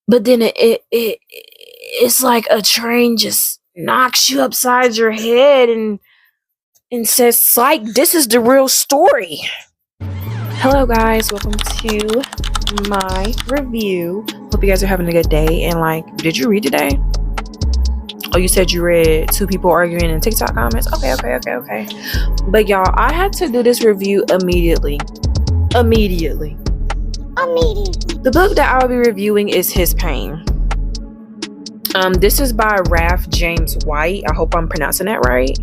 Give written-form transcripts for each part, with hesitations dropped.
but then it's like a train just knocks you upside your head and says, like, this is the real story. Hello guys, welcome to my review. Hope you guys are having a good day. And like, did you read today? Oh, you said you read two people arguing in TikTok comments. Okay. But y'all, I had to do this review immediately. The book that I'll be reviewing is His Pain. This is by Ralph James White. I hope I'm pronouncing that right.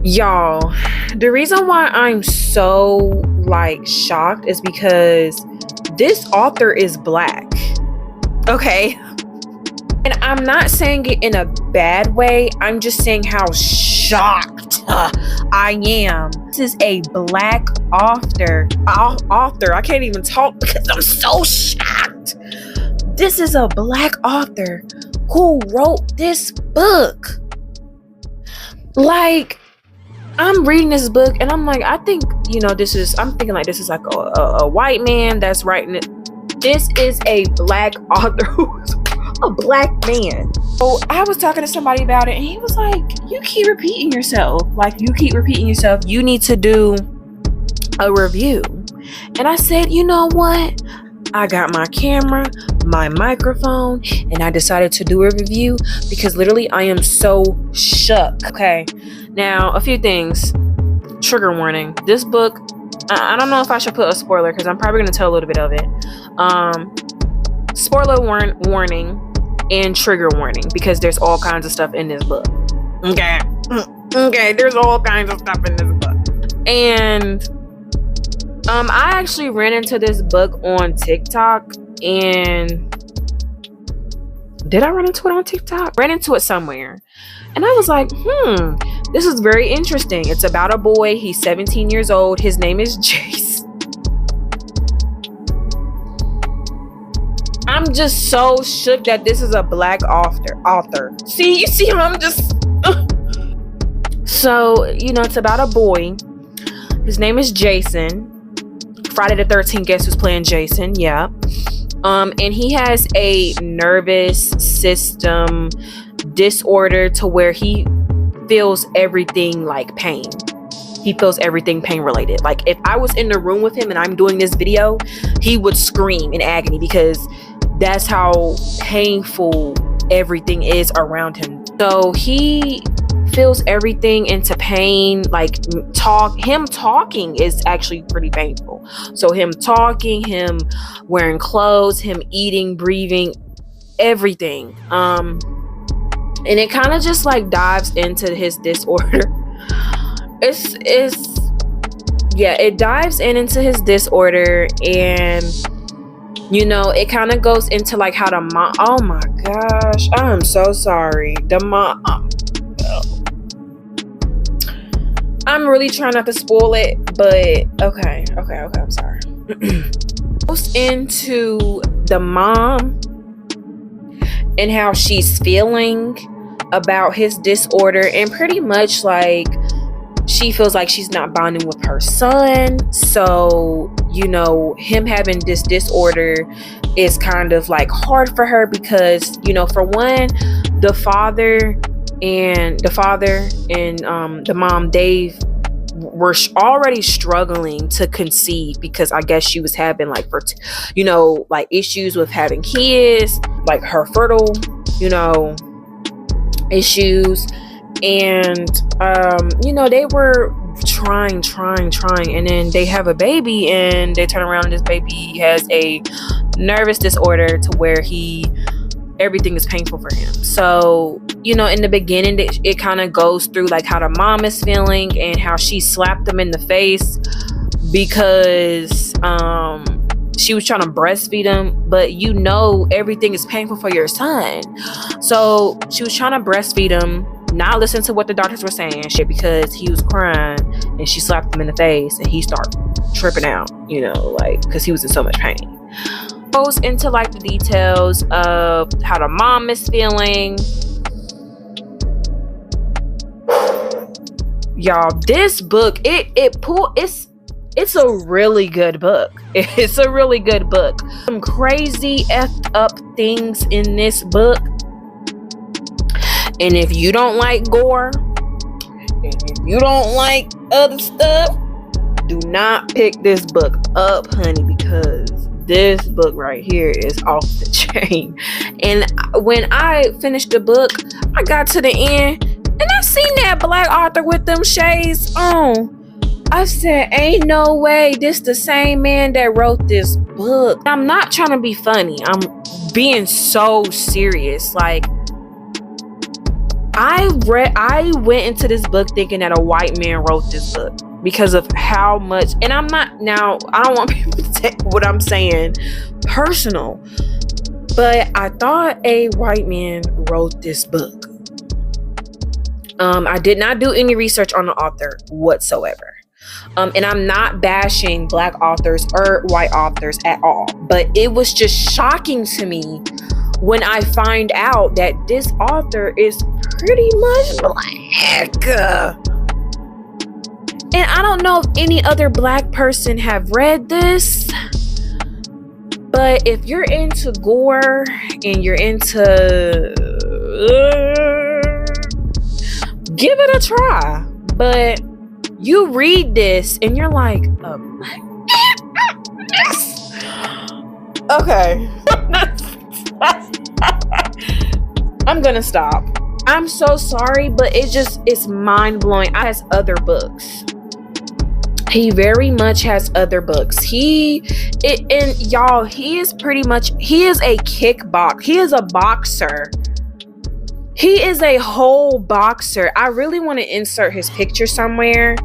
Y'all, the reason why I'm so like shocked is because this author is black. Okay. And I'm not saying it in a bad way. I'm just saying how shocked I am. This is a black author. I can't even talk because I'm so shocked. This is a black author who wrote this book. Like, I'm reading this book and I'm like, I'm thinking like this is like a white man that's writing it. This is a black author who's a black man. So I was talking to somebody about it and he was like, you keep repeating yourself. You need to do a review. And I said, you know what? I got my camera, my microphone, and I decided to do a review because literally I am so shook. Okay. Now, a few things. Trigger warning. This book, I don't know if I should put a spoiler because I'm probably going to tell a little bit of it. Spoiler warning and trigger warning because there's all kinds of stuff in this book. Okay, there's all kinds of stuff in this book. And I actually ran into this book on TikTok. And did I run into it on TikTok? Ran into it somewhere. And I was like, this is very interesting. It's about a boy. He's 17 years old. His name is Jace. I'm just so shook that this is a black author. See, you see how I'm just... So, it's about a boy. His name is Jason. Friday the 13th, guess who's playing Jason? Yeah. And he has a nervous system disorder to where he feels everything like pain. He feels everything pain related. Like if I was in the room with him and I'm doing this video, he would scream in agony because that's how painful everything is around him. So he feels everything into pain. Like him talking is actually pretty painful. So him talking, him wearing clothes, him eating, breathing, everything. And it kind of just like dives into his disorder. It dives into his disorder, and it kind of goes into like how the mom. Oh my gosh, I'm so sorry. The mom. I'm really trying not to spoil it, but okay, I'm sorry. Goes into the mom and how she's feeling about his disorder, and pretty much like she feels like she's not bonding with her son. So, him having this disorder is kind of like hard for her because, for one, the father and the mom, Dave, were already struggling to conceive because I guess she was having like issues with having kids, like her fertile, issues. And they were trying, and then they have a baby and they turn around and this baby has a nervous disorder to where everything is painful for him. So, in the beginning, it kind of goes through like how the mom is feeling and how she slapped him in the face because she was trying to breastfeed him, but everything is painful for your son. So she was trying to breastfeed him, not listen to what the doctors were saying because he was crying, and she slapped him in the face and he started tripping out, because he was in so much pain. Goes into like the details of how the mom is feeling. Y'all, this book, it's It's a really good book. It's a really good book. Some crazy effed up things in this book. And if you don't like gore, and if you don't like other stuff, do not pick this book up, honey, because this book right here is off the chain. And when I finished the book, I got to the end and I seen that black author with them shades on. I said, ain't no way this the same man that wrote this book. I'm not trying to be funny. I'm being so serious. Like, I went into this book thinking that a white man wrote this book because of how much, and I don't want people to take what I'm saying personal, but I thought a white man wrote this book. I did not do any research on the author whatsoever. And I'm not bashing black authors or white authors at all, but it was just shocking to me when I find out that this author is pretty much black. And I don't know if any other black person have read this, but if you're into gore and you're into give it a try. But you read this and you're like, okay. I'm gonna stop. I'm so sorry, but it's mind-blowing. I has other books. He very much has other books. He is a kickboxer. He is a boxer. He is a whole boxer. I really want to insert his picture somewhere.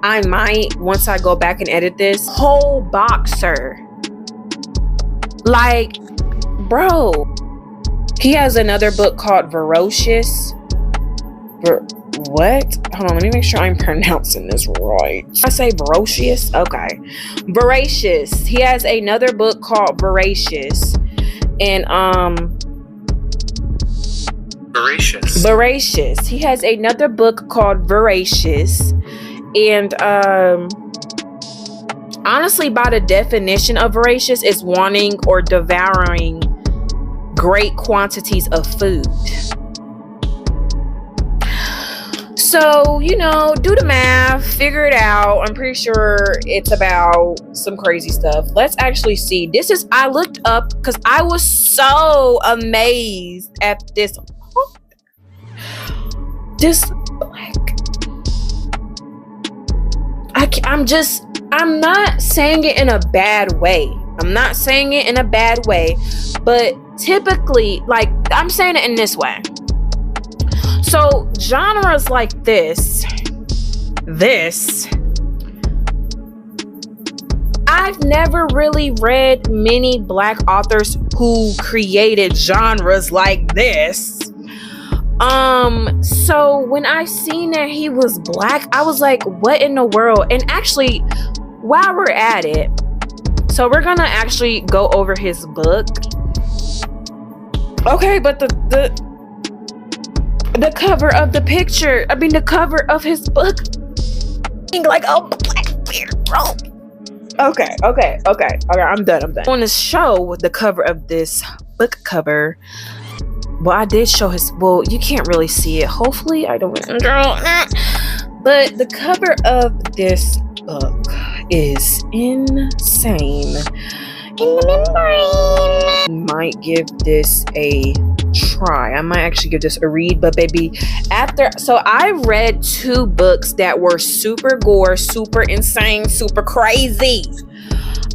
I might once I go back and edit this. Whole boxer. Like, bro. He has another book called Ferocious. What? Hold on, let me make sure I'm pronouncing this right. I say Ferocious? Okay. Voracious. He has another book called Voracious. And Voracious. He has another book called Voracious. And honestly, by the definition of voracious, is wanting or devouring great quantities of food. So, do the math, figure it out. I'm pretty sure it's about some crazy stuff. Let's actually see. I looked up because I was so amazed at this black. I'm not saying it in a bad way. But typically, like, I'm saying it in this way. So genres like this, I've never really read many black authors who created genres like this. So when I seen that he was black, I was like, what in the world? And actually, while we're at it, so we're gonna actually go over his book. Okay, but the cover of the picture, the cover of his book, like a black beard, bro. Okay, I'm done. On the show, the cover of this book cover, well, I did show you can't really see it. Hopefully, I don't. But the cover of this book is insane. In the membrane. Might give this a try. I might actually give this a read, but baby, so I read 2 books that were super gore, super insane, super crazy.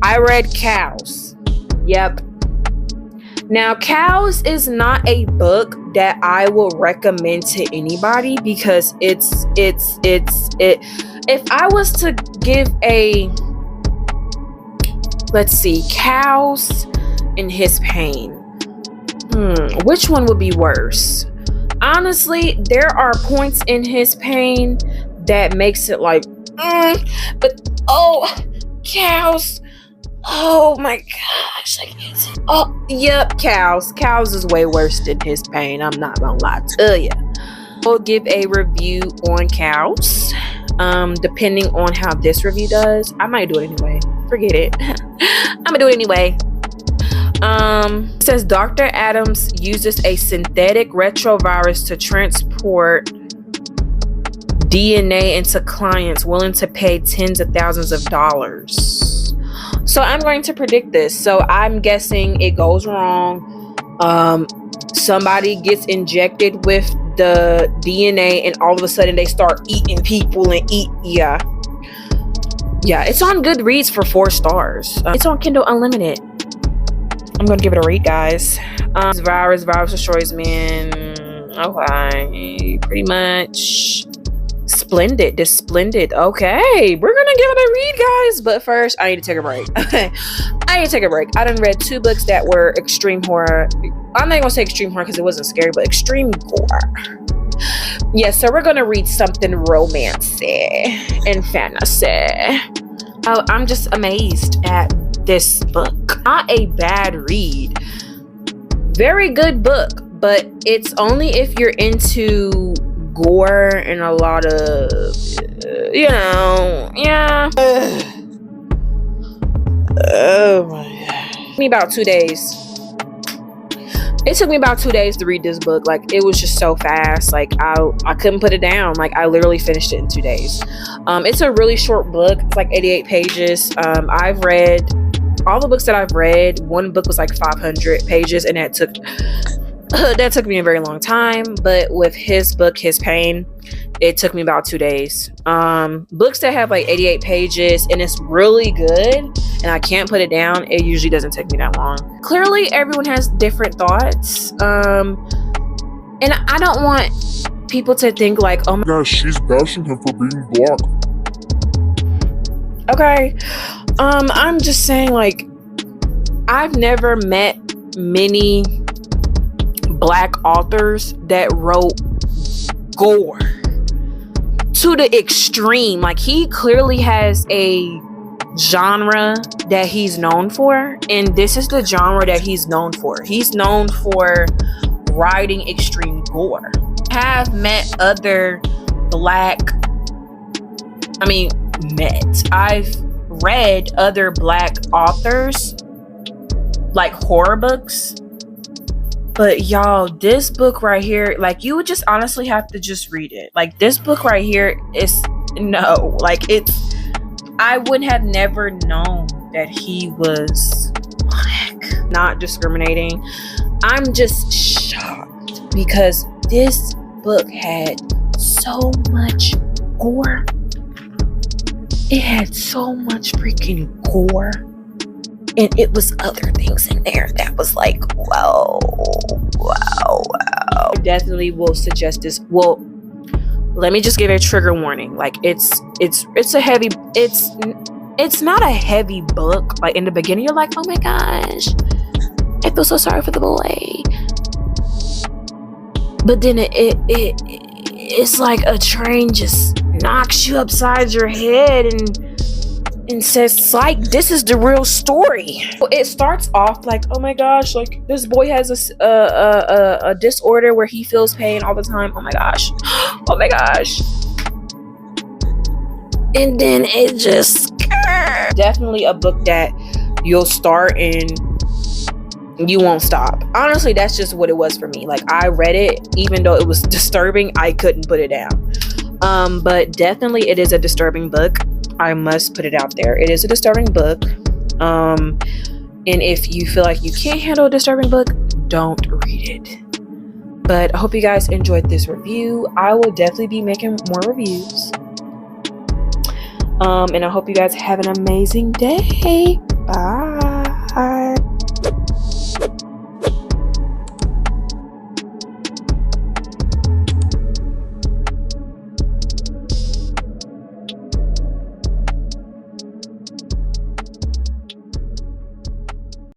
I read Cows. Yep. Now, Cows is not a book that I will recommend to anybody because if I was to give let's see, Cows and His Pain. Which one would be worse? Honestly, there are points in His Pain that makes it like, but Cows. Oh my gosh. Cows. Cows is way worse than His Pain. I'm not gonna lie to you. We'll give a review on Cows. Depending on how this review does, I might do it anyway. Forget it. I'm gonna do it anyway. It says Dr. Adams uses a synthetic retrovirus to transport DNA into clients willing to pay tens of thousands of dollars. So I'm going to predict this. So I'm guessing it goes wrong. Somebody gets injected with the DNA and all of a sudden they start eating people and yeah, it's on Goodreads for 4 stars. It's on Kindle Unlimited. I'm gonna give it a read, guys. Virus destroys men. Okay, pretty much. Splendid. Okay, we're gonna give it a read, guys, but first I need to take a break. I need to take a break. I done read 2 books that were extreme horror. I'm not gonna say extreme horror because it wasn't scary, but extreme gore. Yeah, so we're gonna read something romancy and fantasy. Oh, I'm just amazed at this book. Not a bad read. Very good book, but it's only if you're into gore and a lot of, yeah. Oh my god. It took me about 2 days. It took me about 2 days to read this book. Like, it was just so fast. Like, I couldn't put it down. Like, I literally finished it in 2 days. It's a really short book. It's like 88 pages. I've read all the books that I've read. One book was like 500 pages, and that took me a very long time. But with his book, His Pain, it took me about 2 days. Books that have like 88 pages and it's really good and I can't put it down, it usually doesn't take me that long. Clearly everyone has different thoughts, and I don't want people to think like, oh my gosh, she's bashing him for being black. Okay, I'm just saying, like, I've never met many black authors that wrote gore to the extreme. Like, he clearly has a genre that he's known for, and this is the genre that he's known for. He's known for writing extreme gore. I have met other I've read other black authors, like horror books, but y'all, this book right here, like, you would just honestly have to just read it. Like, this book right here is I would have never known that he was black. Not discriminating. I'm just shocked because this book had so much gore. It had so much freaking gore. And it was other things in there that was like, wow. I definitely will suggest this. Well, let me just give a trigger warning. Like, it's not a heavy book. Like, in the beginning, you're like, oh my gosh, I feel so sorry for the boy. But then it's like a train just knocks you upside your head and says, like, this is the real story. It starts off like, oh my gosh, like, this boy has a disorder where he feels pain all the time. Oh my gosh. And then it just definitely a book that you'll start and you won't stop. Honestly, that's just what it was for me. Like, I read it, even though it was disturbing, I couldn't put it down. But definitely it is a disturbing book. I must put it out there. It is a disturbing book. And if you feel like you can't handle a disturbing book, don't read it. But I hope you guys enjoyed this review. I will definitely be making more reviews. And I hope you guys have an amazing day. Bye.